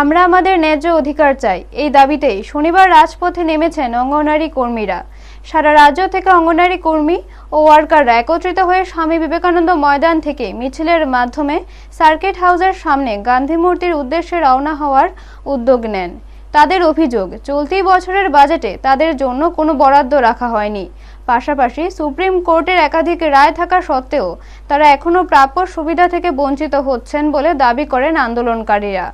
আমরা আমাদের ন্যায্য অধিকার চাই, এই দাবিতেই শনিবার রাজপথে নেমেছেন অঙ্গনওয়াড়ি কর্মীরা। সারা রাজ্য থেকে অঙ্গনওয়াড়ি কর্মী ও ওয়ার্কাররা একত্রিত হয়ে স্বামী বিবেকানন্দ ময়দান থেকে মিছিলের মাধ্যমে সার্কিট হাউসের সামনে গান্ধী মূর্তির উদ্দেশ্যে রওনা হওয়ার উদ্যোগ নেন। তাদের অভিযোগ, চলতি বছরের বাজেটে তাদের জন্য কোনো বরাদ্দ রাখা হয়নি। পাশাপাশি সুপ্রিম কোর্টের একাধিক রায় থাকা সত্ত্বেও তারা এখনও প্রাপ্য সুবিধা থেকে বঞ্চিত হচ্ছেন বলে দাবি করেন আন্দোলনকারীরা।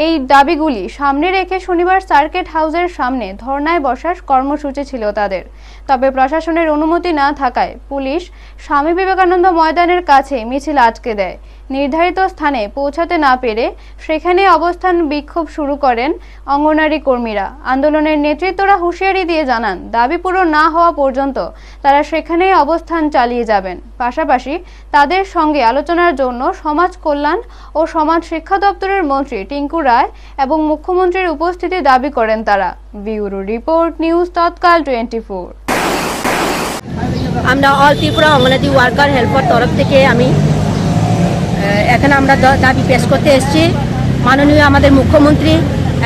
এই দাবিগুলি সামনে রেখে শনিবার সার্কিট হাউসের সামনে ধর্নায় বসার কর্মসূচি ছিল তাদের। তবে প্রশাসনের অনুমতি না থাকায় পুলিশ স্বামী বিবেকানন্দ ময়দানের কাছে মিছিল আটকে দেয়। নির্ধারিত স্থানে পৌঁছাতে না পেরে সেখানে অবস্থান বিক্ষোভ শুরু করেন অঙ্গনওয়াড়ি কর্মীরা। আন্দোলনের নেতৃত্বরা হুঁশিয়ারি দিয়ে জানান, দাবি পূরণ না হওয়া পর্যন্ত তারা সেখানেই অবস্থান চালিয়ে যাবেন। পাশাপাশি তাদের সঙ্গে আলোচনার জন্য সমাজ কল্যাণ ও সমাজ শিক্ষা দপ্তরের মন্ত্রী টিঙ্কু রায় এবং মুখ্যমন্ত্রীর উপস্থিতি দাবি করেন তারা। ব্যুরো রিপোর্ট, নিউজ তৎকাল 24। আমরা all Tripura anganwadi worker helper তরফ থেকে এখানে আমরা দাবি পেশ করতে এসেছি মাননীয় আমাদের মুখ্যমন্ত্রী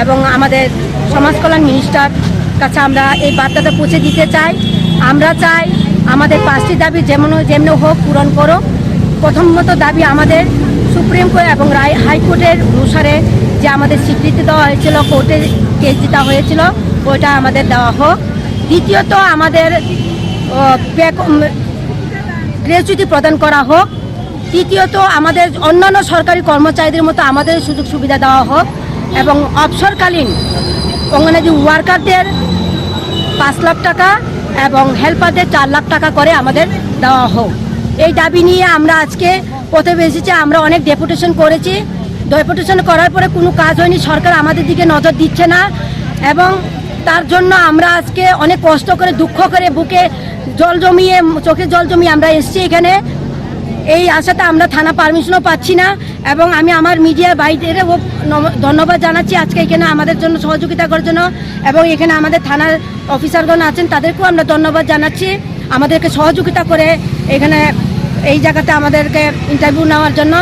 এবং আমাদের সমাজ কল্যাণ মিনিস্টার কাছে আমরা এই বার্তাটা পৌঁছে দিতে চাই। আমরা চাই আমাদের 5টি দাবি যেমন হোক পূরণ করো। প্রথমত দাবি আমাদের সুপ্রিম কোর্ট এবং হাইকোর্টের অনুসারে যে আমাদের স্বীকৃতি দেওয়া হয়েছিল, কোর্টে কেস দিতে হয়েছিল, ওইটা আমাদের দেওয়া হোক। দ্বিতীয়ত আমাদের গ্র্যাচুইটি প্রদান করা হোক। তৃতীয়ত আমাদের অন্যান্য সরকারি কর্মচারীদের মতো আমাদের সুযোগ সুবিধা দেওয়া হোক এবং অবসরকালীন অঙ্গনওয়াড়ি ওয়ার্কারদের 5 লাখ টাকা এবং হেল্পারদের 4 লাখ টাকা করে আমাদের দেওয়া হোক। এই দাবি নিয়ে আমরা আজকে পথে এসেছি। আমরা অনেক ডেপুটেশন করেছি, ডেপুটেশন করার পরে কোনো কাজ হয়নি। সরকার আমাদের দিকে নজর দিচ্ছে না এবং তার জন্য আমরা আজকে অনেক কষ্ট করে দুঃখ করে বুকে জল জমিয়ে চোখে জল জমিয়ে আমরা এসেছি এখানে। এই আশাতে আমরা থানা পারমিশনও পাচ্ছি না এবং আমি আমার মিডিয়ার বাইরেও ধন্যবাদ জানাচ্ছি আজকে এখানে আমাদের জন্য সহযোগিতা করার জন্য এবং এখানে আমাদের থানার অফিসারগণ আছেন তাদেরকেও আমরা ধন্যবাদ জানাচ্ছি আমাদেরকে সহযোগিতা করে এখানে এই জায়গাতে আমাদেরকে ইন্টারভিউ নেওয়ার জন্য।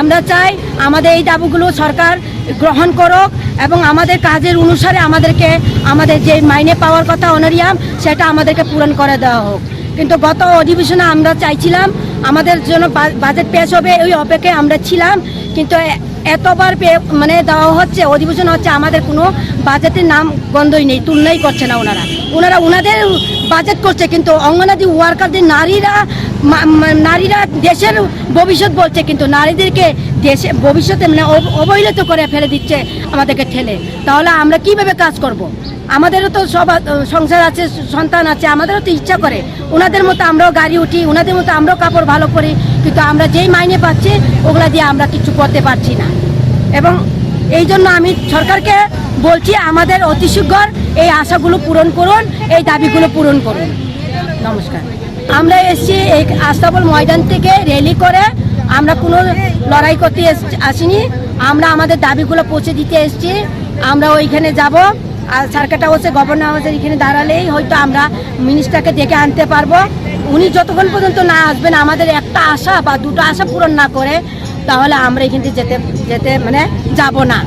আমরা চাই আমাদের এই দাবিগুলো সরকার গ্রহণ করুক এবং আমাদের কাজের অনুসারে আমাদেরকে আমাদের যে মাইনে পাওয়ার কথা অনারিয়াম সেটা আমাদেরকে পূরণ করে দেওয়া হোক। কিন্তু গত অধিবেশনে আমরা চাইছিলাম আমাদের জন্য বাজেট পেশ হবে, ওই অপেক্ষায় আমরা ছিলাম, কিন্তু এতবার দেওয়া হচ্ছে, অধিবেশন হচ্ছে, আমাদের কোনো বাজেটের নাম গন্ধই নেই, তুলনাই করছে না ওনারা ওনাদের বাজেট করছে, কিন্তু অঙ্গনওয়াড়ি ওয়ার্কারদের নারীরা দেশের ভবিষ্যৎ বলছে, কিন্তু নারীদেরকে দেশে ভবিষ্যতে অবহেলিত করে ফেলে দিচ্ছে আমাদেরকে ঠেলে। তাহলে আমরা কিভাবে কাজ করব? আমাদেরও তো সব সংসার আছে, সন্তান আছে, আমাদেরও তো ইচ্ছা করে ওনাদের মতো আমরাও গাড়ি উঠি, ওনাদের মতো আমরাও কাপড় ভালো করি, কিন্তু আমরা যেই মাইনে পাচ্ছি ওগুলা দিয়ে আমরা কিছু করতে পারছি না। এবং এই জন্য আমি সরকারকে বলছি আমাদের অতি শীঘ্র এই আশাগুলো পূরণ করুন, এই দাবিগুলো পূরণ করুন। নমস্কার। আমরা এসেছি এই আস্তাবল ময়দান থেকে র্যালি করে, আমরা কোনো লড়াই করতে আসিনি, আমরা আমাদের দাবিগুলো পৌঁছে দিতে এসেছি। আমরা ওইখানে যাব, আর সার্কিট হাউসে গভর্নর হাউসের এখানে দাঁড়ালেই হয়তো আমরা মিনিস্টারকে ডেকে আনতে পারবো। উনি যতক্ষণ পর্যন্ত না আসবেন, আমাদের একটা আশা বা দুটো আশা পূরণ না করে, তাহলে আমরা এখান থেকে যেতে যাব না।